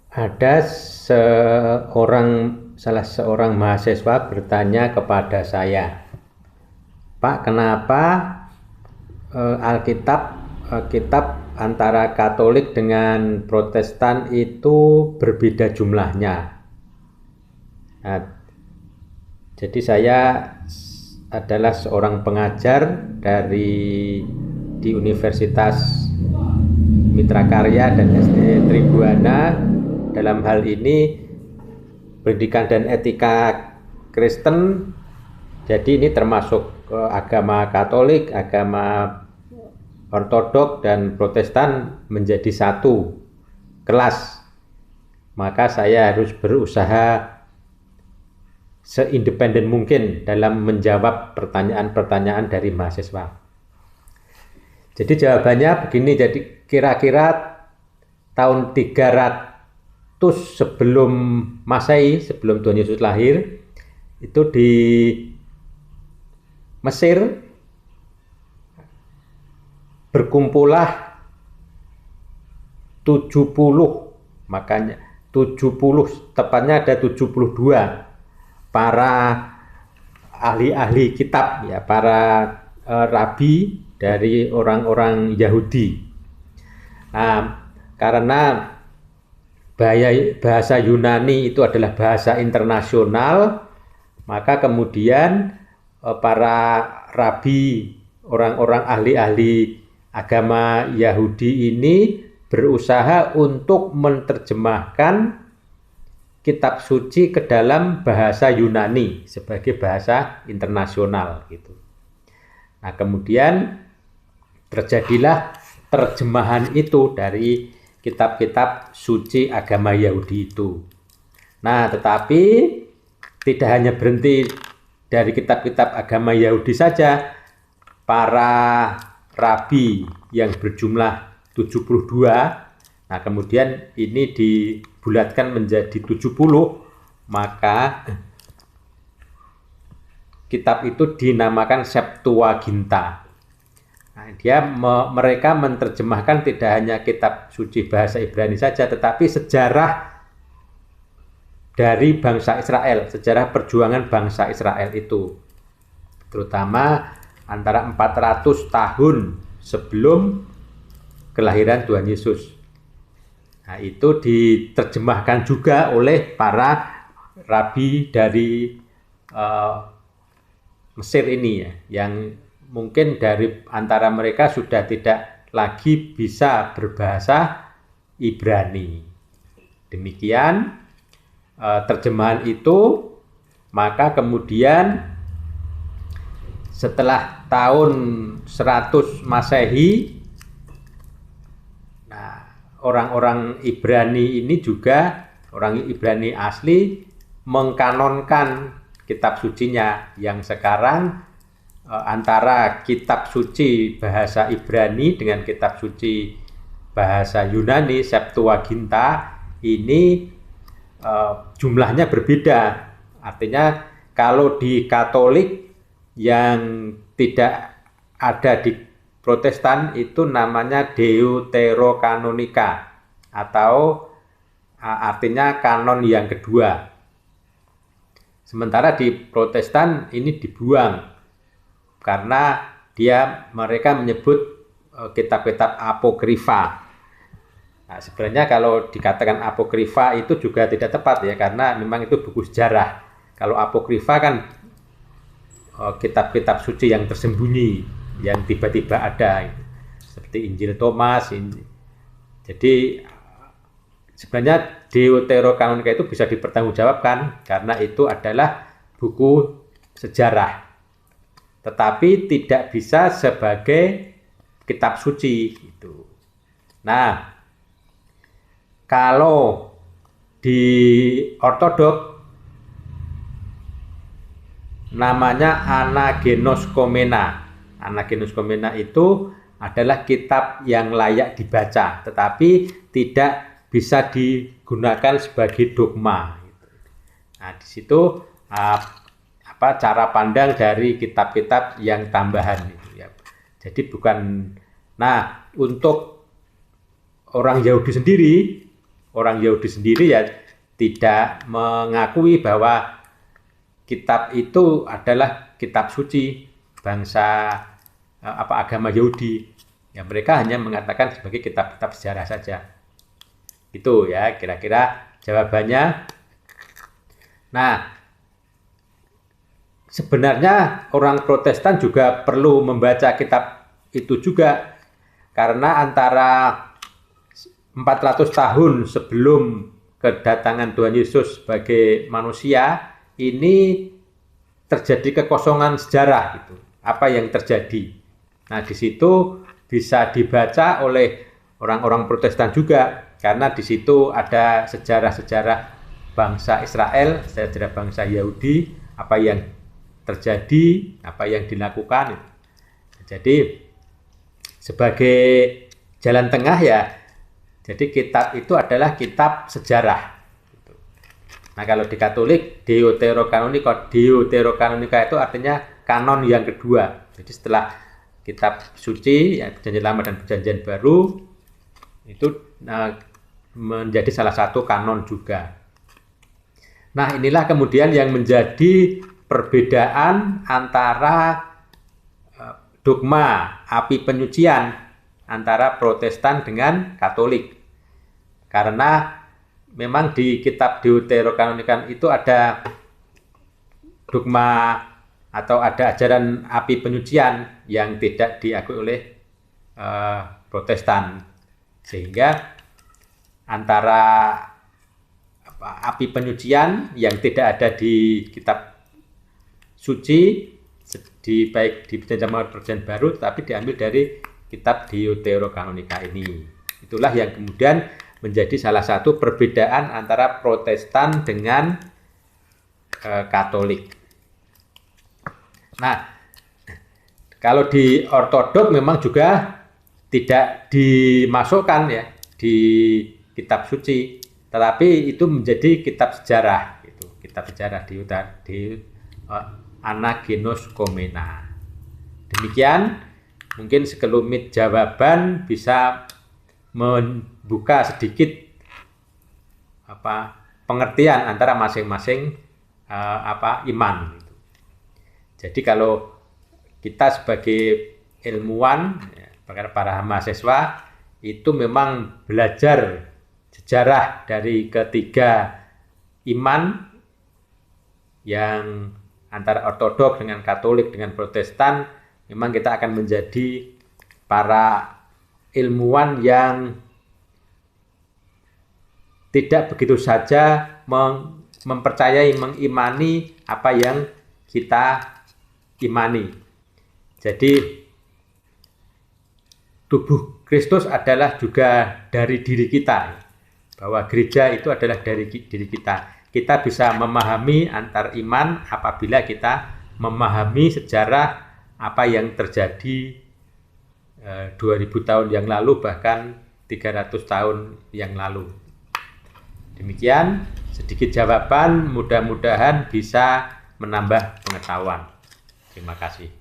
Ada salah seorang mahasiswa bertanya kepada saya, Pak, kenapa Alkitab kitab antara Katolik dengan Protestan itu berbeda jumlahnya? Nah, jadi saya adalah seorang pengajar di Universitas Mitra Karya dan SD Tribhuwana. Dalam hal ini pendidikan dan etika Kristen. Jadi ini termasuk agama Katolik, agama Ortodok dan Protestan menjadi satu kelas. Maka saya harus berusaha seindependen mungkin dalam menjawab pertanyaan-pertanyaan dari mahasiswa. Jadi jawabannya begini, jadi kira-kira tahun 300 sebelum Masehi, sebelum Tuhan Yesus lahir, itu di Mesir berkumpullah 70, makanya 70, tepatnya ada 72 para ahli-ahli kitab, ya, para rabi dari orang-orang Yahudi. Nah, karena bahasa Yunani itu adalah bahasa internasional, maka kemudian para rabi, orang-orang ahli-ahli agama Yahudi ini berusaha untuk menerjemahkan kitab suci ke dalam bahasa Yunani sebagai bahasa internasional gitu. Nah, kemudian terjadilah terjemahan itu dari kitab-kitab suci agama Yahudi itu. Nah, tetapi tidak hanya berhenti dari kitab-kitab agama Yahudi saja. Para rabi yang berjumlah 72, nah kemudian ini dibulatkan menjadi 70, maka kitab itu dinamakan Septuaginta. Nah, mereka menerjemahkan tidak hanya kitab suci bahasa Ibrani saja, tetapi sejarah dari bangsa Israel, sejarah perjuangan bangsa Israel itu, terutama antara 400 tahun sebelum kelahiran Tuhan Yesus. Nah, itu diterjemahkan juga oleh para rabi dari Mesir ini, ya, yang mungkin dari antara mereka sudah tidak lagi bisa berbahasa Ibrani. Demikian terjemahan itu, maka kemudian setelah tahun 100 Masehi, nah, orang-orang Ibrani ini juga, orang Ibrani asli, mengkanonkan kitab sucinya, yang sekarang antara kitab suci bahasa Ibrani dengan kitab suci bahasa Yunani, Septuaginta, ini jumlahnya berbeda. Artinya kalau di Katolik yang tidak ada di Protestan itu namanya Deuterokanonika, atau artinya kanon yang kedua. Sementara di Protestan ini dibuang karena mereka menyebut kitab-kitab apokrifa. Nah, sebenarnya kalau dikatakan apokrifa itu juga tidak tepat, ya, karena memang itu buku sejarah. Kalau apokrifa kan kitab-kitab suci yang tersembunyi, yang tiba-tiba ada, seperti Injil Thomas. Jadi sebenarnya Deuterokanonika itu bisa dipertanggungjawabkan karena itu adalah buku sejarah, tetapi tidak bisa sebagai kitab suci gitu. Nah, kalau di Ortodok namanya Anagenoskomena. Anagenoskomena itu adalah kitab yang layak dibaca, tetapi tidak bisa digunakan sebagai dogma. Nah, di situ cara pandang dari kitab-kitab yang tambahan itu, ya. Jadi bukan. Nah, untuk orang Yahudi sendiri, orang Yahudi sendiri ya tidak mengakui bahwa kitab itu adalah kitab suci bangsa agama Yahudi. Ya, mereka hanya mengatakan sebagai kitab-kitab sejarah saja. Itu ya kira-kira jawabannya. Nah, sebenarnya orang Protestan juga perlu membaca kitab itu juga, karena antara 400 tahun sebelum kedatangan Tuhan Yesus sebagai manusia, ini terjadi kekosongan sejarah gitu. Apa yang terjadi? Nah, di situ bisa dibaca oleh orang-orang Protestan juga, karena di situ ada sejarah-sejarah bangsa Israel, sejarah bangsa Yahudi, apa yang terjadi, apa yang dilakukan. Jadi sebagai jalan tengah ya, jadi kitab itu adalah kitab sejarah. Nah, kalau di Katolik Deuterokanonika itu artinya kanon yang kedua. Jadi setelah kitab suci, ya, Perjanjian Lama dan Perjanjian Baru, itu menjadi salah satu kanon juga. Nah, inilah kemudian yang menjadi perbedaan antara dogma api penyucian antara Protestan dengan Katolik. Karena memang di kitab Deuterokanonika itu ada dogma atau ada ajaran api penyucian yang tidak diakui oleh Protestan, sehingga antara api penyucian yang tidak ada di kitab suci baik di Perjanjian Lama Perjanjian Baru, tapi diambil dari kitab Deuterokanonika ini. Itulah yang kemudian menjadi salah satu perbedaan antara Protestan dengan Katolik. Nah, kalau di Ortodok memang juga tidak dimasukkan ya di kitab suci, tetapi itu menjadi kitab sejarah, gitu. Kitab sejarah di Anagenos Komena. Demikian, mungkin sekelumit jawaban bisa membuka sedikit pengertian antara masing-masing iman. Jadi kalau kita sebagai ilmuwan, ya, para mahasiswa itu memang belajar sejarah dari ketiga iman yang antara Ortodok dengan Katolik dengan Protestan, memang kita akan menjadi para ilmuwan yang tidak begitu saja mempercayai, mengimani apa yang kita imani. Jadi tubuh Kristus adalah juga dari diri kita, bahwa gereja itu adalah dari diri kita. Kita bisa memahami antar iman apabila kita memahami sejarah apa yang terjadi 2000 tahun yang lalu, bahkan 300 tahun yang lalu. Demikian sedikit jawaban, mudah-mudahan bisa menambah pengetahuan. Terima kasih.